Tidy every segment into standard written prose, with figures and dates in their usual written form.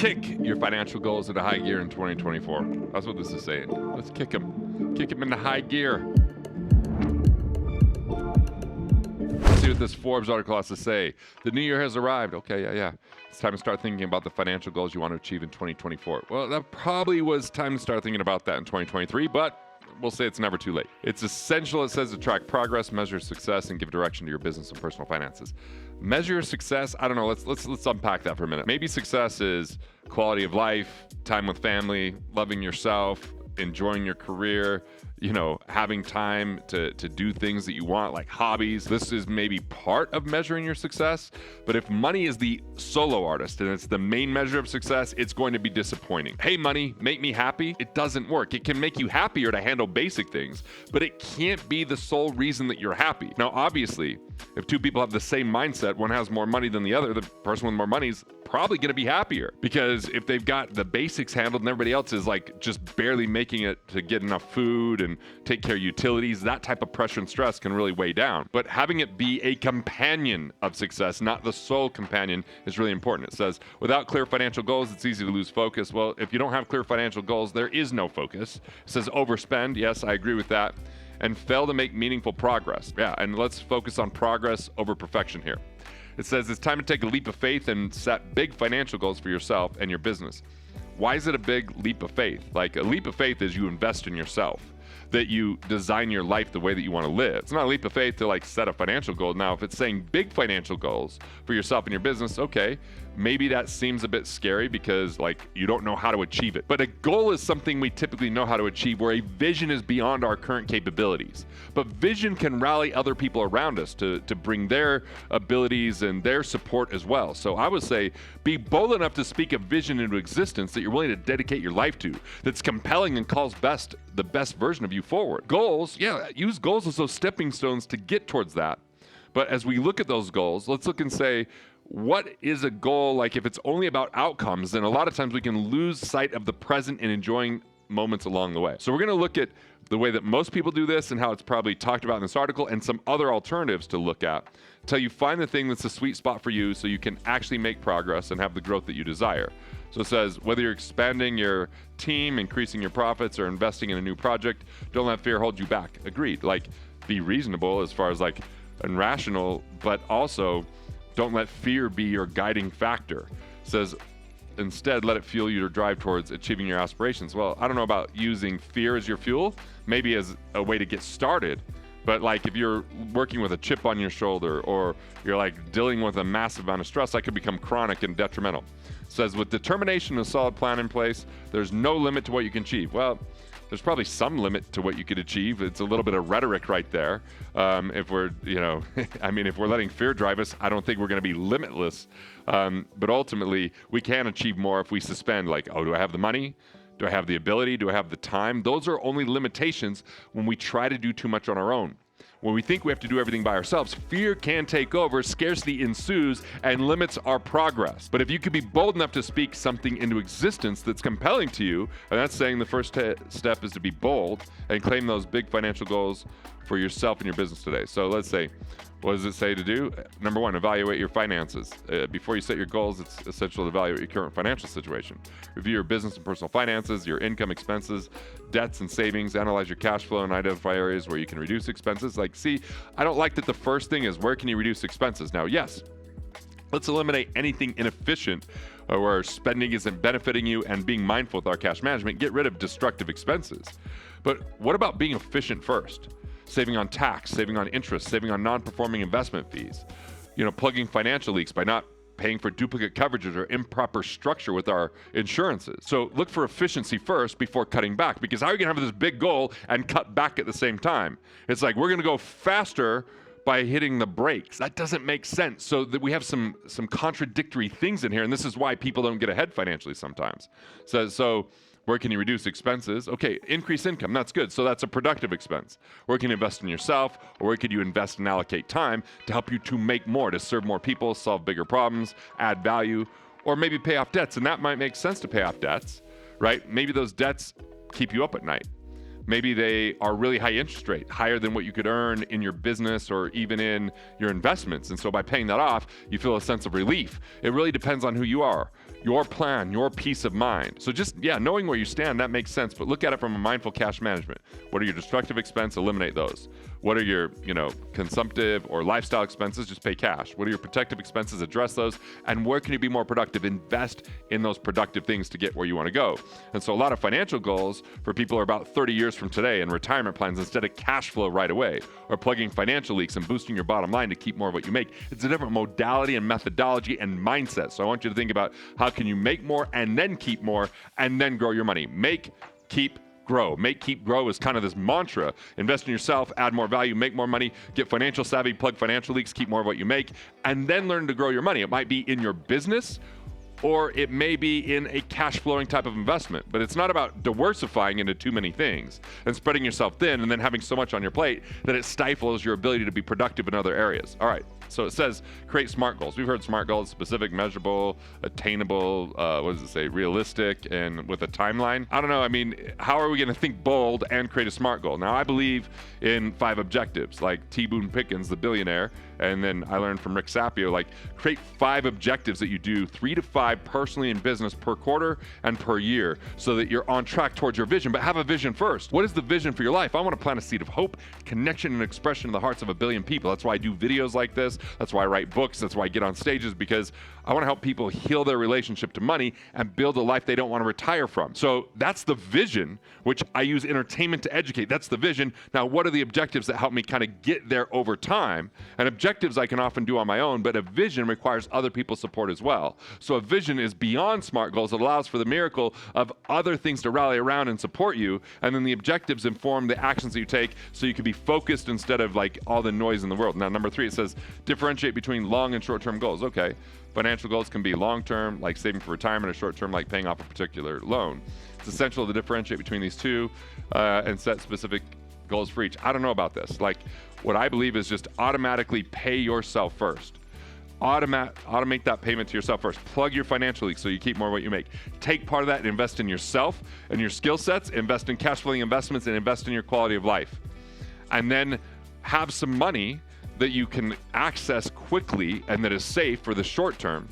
kick your financial goals into high gear in 2024. That's what this is saying. Let's kick them. Kick them into high gear. Let's see what this Forbes article has to say. The new year has arrived. Okay, yeah. It's time to start thinking about the financial goals you want to achieve in 2024. Well, that probably was time to start thinking about that in 2023, but we'll say it's never too late. It's essential, it says, to track progress, measure success, and give direction to your business and personal finances. Measure success, I don't know, let's unpack that for a minute. Maybe success is quality of life, time with family, loving yourself, enjoying your career, having time to do things that you want, like hobbies. This is maybe part of measuring your success, but if money is the solo artist and it's the main measure of success, it's going to be disappointing. Hey, money, make me happy. It doesn't work. It can make you happier to handle basic things, but it can't be the sole reason that you're happy. Now, obviously, if two people have the same mindset, one has more money than the other, the person with more money is probably going to be happier, because if they've got the basics handled and everybody else is like just barely making it to get enough food and take care of utilities, that type of pressure and stress can really weigh down. But having it be a companion of success, not the sole companion, is really important. It says, without clear financial goals, it's easy to lose focus. Well, if you don't have clear financial goals, there is no focus. It says overspend. Yes, I agree with that. And fail to make meaningful progress. Yeah, and let's focus on progress over perfection here. It says it's time to take a leap of faith and set big financial goals for yourself and your business. Why is it a big leap of faith? Like, a leap of faith is you invest in yourself, that you design your life the way that you want to live. It's not a leap of faith to set a financial goal. Now, if it's saying big financial goals for yourself and your business, okay, maybe that seems a bit scary because you don't know how to achieve it. But a goal is something we typically know how to achieve, where a vision is beyond our current capabilities. But vision can rally other people around us to bring their abilities and their support as well. So I would say be bold enough to speak a vision into existence that you're willing to dedicate your life to, that's compelling and calls the best version of you forward. Goals, use goals as those stepping stones to get towards that. But as we look at those goals, let's look and say, what is a goal? If it's only about outcomes, then a lot of times we can lose sight of the present and enjoying moments along the way. So we're going to look at the way that most people do this and how it's probably talked about in this article, and some other alternatives to look at until you find the thing that's the sweet spot for you, so you can actually make progress and have the growth that you desire. So it says, whether you're expanding your team, increasing your profits, or investing in a new project, don't let fear hold you back. Agreed. Be reasonable as far as and rational, but also don't let fear be your guiding factor. It says, instead, let it fuel you to drive towards achieving your aspirations. Well, I don't know about using fear as your fuel, maybe as a way to get started. But if you're working with a chip on your shoulder, or you're dealing with a massive amount of stress, that could become chronic and detrimental. It says, with determination and a solid plan in place, there's no limit to what you can achieve. Well, there's probably some limit to what you could achieve. It's a little bit of rhetoric right there. If we're, if we're letting fear drive us, I don't think we're going to be limitless. But ultimately, we can achieve more if we suspend, do I have the money? Do I have the ability? Do I have the time? Those are only limitations when we try to do too much on our own. When we think we have to do everything by ourselves, fear can take over, scarcity ensues, and limits our progress. But if you could be bold enough to speak something into existence that's compelling to you, and that's saying the first step is to be bold and claim those big financial goals for yourself and your business today. So let's say, what does it say to do? Number one, evaluate your finances. Before you set your goals, it's essential to evaluate your current financial situation. Review your business and personal finances, your income, expenses, debts, and savings. Analyze your cash flow and identify areas where you can reduce expenses. I don't like that the first thing is, where can you reduce expenses? Now, yes, let's eliminate anything inefficient where spending isn't benefiting you, and being mindful with our cash management. Get rid of destructive expenses. But what about being efficient first? Saving on tax, saving on interest, saving on non-performing investment fees, plugging financial leaks by not paying for duplicate coverages or improper structure with our insurances. So look for efficiency first before cutting back, because how are you going to have this big goal and cut back at the same time? It's we're going to go faster by hitting the brakes. That doesn't make sense. So that we have some contradictory things in here, and this is why people don't get ahead financially sometimes. So where can you reduce expenses? Okay, increase income, that's good. So that's a productive expense. Where can you invest in yourself? Or where could you invest and allocate time to help you to make more, to serve more people, solve bigger problems, add value, or maybe pay off debts? And that might make sense to pay off debts, right? Maybe those debts keep you up at night. Maybe they are really high interest rate, higher than what you could earn in your business or even in your investments. And so by paying that off, you feel a sense of relief. It really depends on who you are, your plan, your peace of mind. So just, knowing where you stand, that makes sense. But look at it from a mindful cash management. What are your destructive expenses? Eliminate those. What are your, consumptive or lifestyle expenses? Just pay cash. What are your protective expenses? Address those. And where can you be more productive? Invest in those productive things to get where you want to go. And so a lot of financial goals for people are about 30 years from today and retirement plans instead of cash flow right away, or plugging financial leaks and boosting your bottom line to keep more of what you make. It's a different modality and methodology and mindset. So I want you to think about how can you make more and then keep more and then grow your money. Make, keep, grow. Make, keep, grow is kind of this mantra. Invest in yourself, add more value, make more money, get financial savvy, plug financial leaks, keep more of what you make, and then learn to grow your money. It might be in your business, or it may be in a cash flowing type of investment. But it's not about diversifying into too many things and spreading yourself thin and then having so much on your plate that it stifles your ability to be productive in other areas. All right. So it says create SMART goals. We've heard SMART goals: specific, measurable, attainable, what does it say? Realistic, and with a timeline. I don't know. I mean, how are we going to think bold and create a SMART goal? Now, I believe in 5 objectives, like T. Boone Pickens, the billionaire. And then I learned from Rick Sapio, like create 5 objectives that you do 3 to 5 personally in business per quarter and per year so that you're on track towards your vision. But have a vision first. What is the vision for your life? I want to plant a seed of hope, connection, and expression in the hearts of 1 billion people. That's why I do videos like this. That's why I write books. That's why I get on stages, because I want to help people heal their relationship to money and build a life they don't want to retire from. So that's the vision, which I use entertainment to educate. That's the vision. Now, what are the objectives that help me kind of get there over time? And objectives I can often do on my own, but a vision requires other people's support as well. So a vision is beyond SMART goals. It allows for the miracle of other things to rally around and support you. And then the objectives inform the actions that you take so you can be focused instead of like all the noise in the world. Now, number 3, it says differentiate between long and short-term goals. Okay. Financial goals can be long-term, like saving for retirement, or short-term, like paying off a particular loan. It's essential to differentiate between these two and set specific goals for each. I don't know about this. Like, what I believe is just automatically pay yourself first. Automate that payment to yourself first. Plug your financial leaks so you keep more of what you make. Take part of that and invest in yourself and your skill sets, invest in cash flowing investments, and invest in your quality of life. And then have some money that you can access quickly and that is safe for the short term,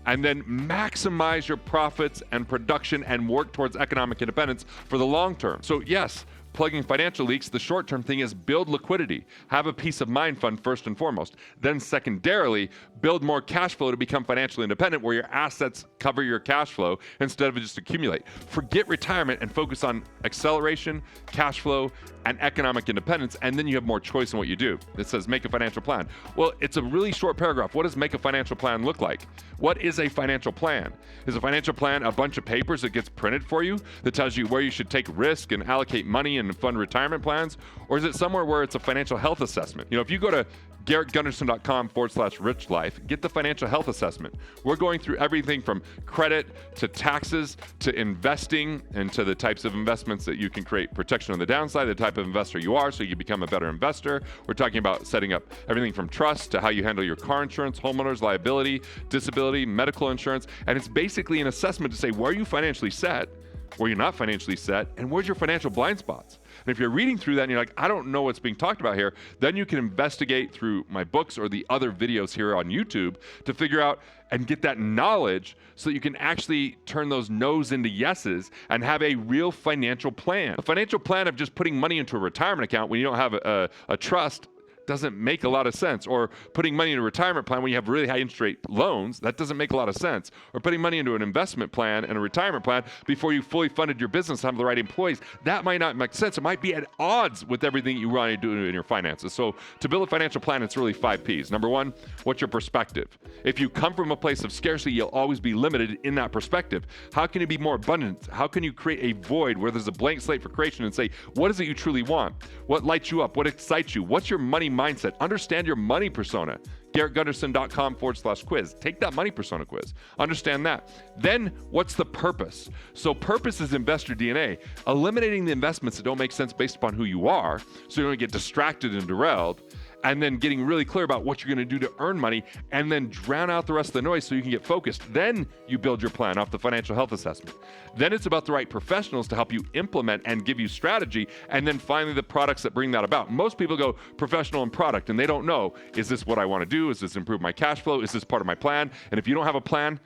and then maximize your profits and production and work towards economic independence for the long term. So yes, plugging financial leaks, the short-term thing is build liquidity. Have a peace of mind fund first and foremost. Then secondarily, build more cash flow to become financially independent where your assets cover your cash flow instead of just accumulate. Forget retirement and focus on acceleration, cash flow, and economic independence, and then you have more choice in what you do. It says make a financial plan. Well, it's a really short paragraph. What does make a financial plan look like? What is a financial plan? Is a financial plan a bunch of papers that gets printed for you that tells you where you should take risk and allocate money and fund retirement plans? Or is it somewhere where it's a financial health assessment? If you go to GarrettGunderson.com/rich life, get the financial health assessment. We're going through everything from credit to taxes to investing and to the types of investments that you can create protection on the downside, the type of investor you are so you can become a better investor. We're talking about setting up everything from trust to how you handle your car insurance, homeowners, liability, disability, medical insurance. And it's basically an assessment to say, where are you financially set? Where you're not financially set, and where's your financial blind spots? And if you're reading through that and you're like, I don't know what's being talked about here, then you can investigate through my books or the other videos here on YouTube to figure out and get that knowledge so that you can actually turn those no's into yeses and have a real financial plan. A financial plan of just putting money into a retirement account when you don't have a trust doesn't make a lot of sense. Or putting money in a retirement plan when you have really high interest rate loans, that doesn't make a lot of sense. Or putting money into an investment plan and a retirement plan before you fully funded your business and have the right employees, that might not make sense. It might be at odds with everything you want to do in your finances. So to build a financial plan, it's really 5 P's. Number 1, what's your perspective? If you come from a place of scarcity, you'll always be limited in that perspective. How can you be more abundant? How can you create a void where there's a blank slate for creation and say, what is it you truly want? What lights you up? What excites you? What's your money mindset? Understand your money persona. GarrettGunderson.com/quiz. Take that money persona quiz. Understand that. Then what's the purpose? So purpose is investor DNA. Eliminating the investments that don't make sense based upon who you are so you don't get distracted and derailed. and then getting really clear about what you're going to do to earn money, and then drown out the rest of the noise so you can get focused. Then you build your plan off the financial health assessment. Then it's about the right professionals to help you implement and give you strategy, and then finally the products that bring that about. Most people go professional and product, and they don't know, is this what I want to do? Is this improve my cash flow? Is this part of my plan? And if you don't have a plan,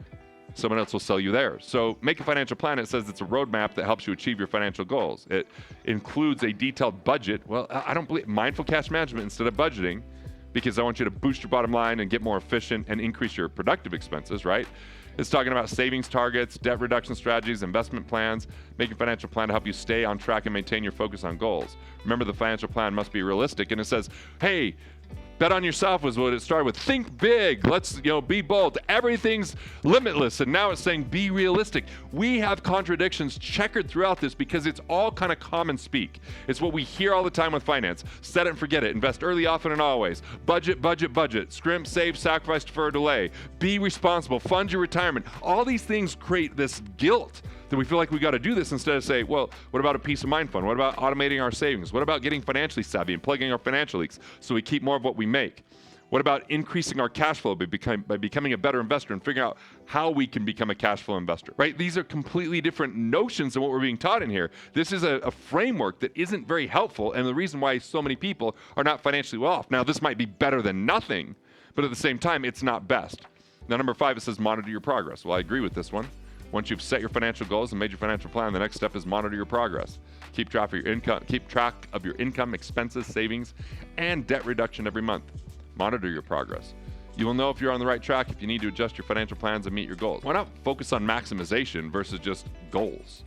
someone else will sell you theirs. So make a financial plan. It says it's a roadmap that helps you achieve your financial goals. It includes a detailed budget. Well, I don't believe mindful cash management instead of budgeting, because I want you to boost your bottom line and get more efficient and increase your productive expenses, right? It's talking about savings targets, debt reduction strategies, investment plans, making a financial plan to help you stay on track and maintain your focus on goals. Remember, the financial plan must be realistic. And it says, hey, bet on yourself was what it started with. Think big. Let's, be bold. Everything's limitless. And now it's saying be realistic. We have contradictions checkered throughout this because it's all kind of common speak. It's what we hear all the time with finance. Set it and forget it. Invest early, often, and always. Budget, budget, budget. Scrimp, save, sacrifice, defer, delay. Be responsible. Fund your retirement. All these things create this guilt that we feel like we got to do this instead of say, well, what about a peace of mind fund? What about automating our savings? What about getting financially savvy and plugging our financial leaks so we keep more of what we make? What about increasing our cash flow by becoming a better investor and figuring out how we can become a cash flow investor, right? These are completely different notions than what we're being taught in here. This is a framework that isn't very helpful, and the reason why so many people are not financially well off. Now, this might be better than nothing, but at the same time, it's not best. Now, number 5, it says monitor your progress. Well, I agree with this one. Once you've set your financial goals and made your financial plan, the next step is monitor your progress. Keep track of your income, expenses, savings, and debt reduction every month. Monitor your progress. You will know if you're on the right track if you need to adjust your financial plans and meet your goals. Why not focus on maximization versus just goals?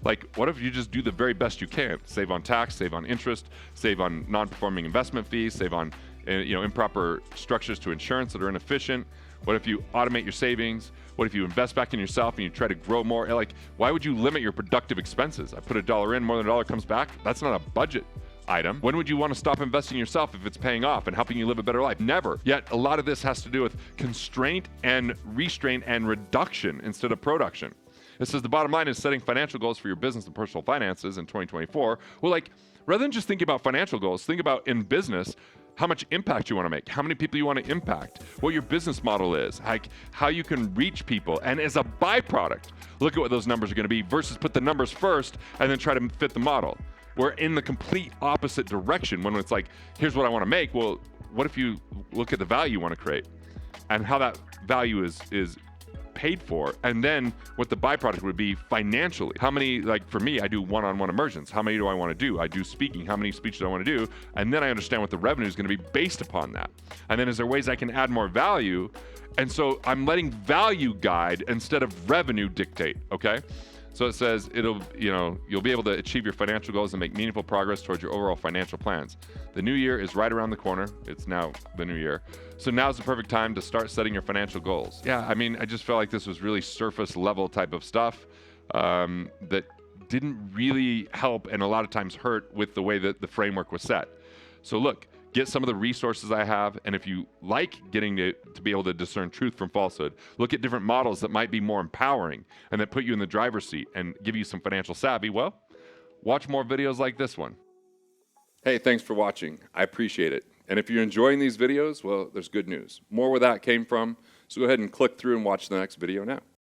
Like, what if you just do the very best you can? Save on tax, save on interest, save on non-performing investment fees, save on improper structures to insurance that are inefficient. What if you automate your savings? What if you invest back in yourself and you try to grow more? Like, why would you limit your productive expenses? I put $1 in, more than $1 comes back. That's not a budget item. When would you want to stop investing in yourself if it's paying off and helping you live a better life? Never. Yet a lot of this has to do with constraint and restraint and reduction instead of production. It says the bottom line is setting financial goals for your business and personal finances in 2024. Well, rather than just thinking about financial goals, think about in business, how much impact you want to make, how many people you want to impact, what your business model is, how you can reach people. And as a byproduct, look at what those numbers are going to be versus put the numbers first and then try to fit the model. We're in the complete opposite direction when it's like, here's what I want to make. Well, what if you look at the value you want to create and how that value is paid for, and then what the byproduct would be financially. How many, for me, I do one-on-one immersions. How many do I want to do? I do speaking. How many speeches do I want to do? And then I understand what the revenue is going to be based upon that. And then is there ways I can add more value? And so I'm letting value guide instead of revenue dictate, okay? So it says you'll be able to achieve your financial goals and make meaningful progress towards your overall financial plans. The new year is right around the corner. It's now the new year. So now's the perfect time to start setting your financial goals. Yeah, I just felt like this was really surface level type of stuff that didn't really help and a lot of times hurt with the way that the framework was set. So look, get some of the resources I have, and if you like getting to be able to discern truth from falsehood, look at different models that might be more empowering and that put you in the driver's seat and give you some financial savvy, well, watch more videos like this one. Hey, thanks for watching. I appreciate it. And if you're enjoying these videos, well, there's good news. More where that came from, so go ahead and click through and watch the next video now.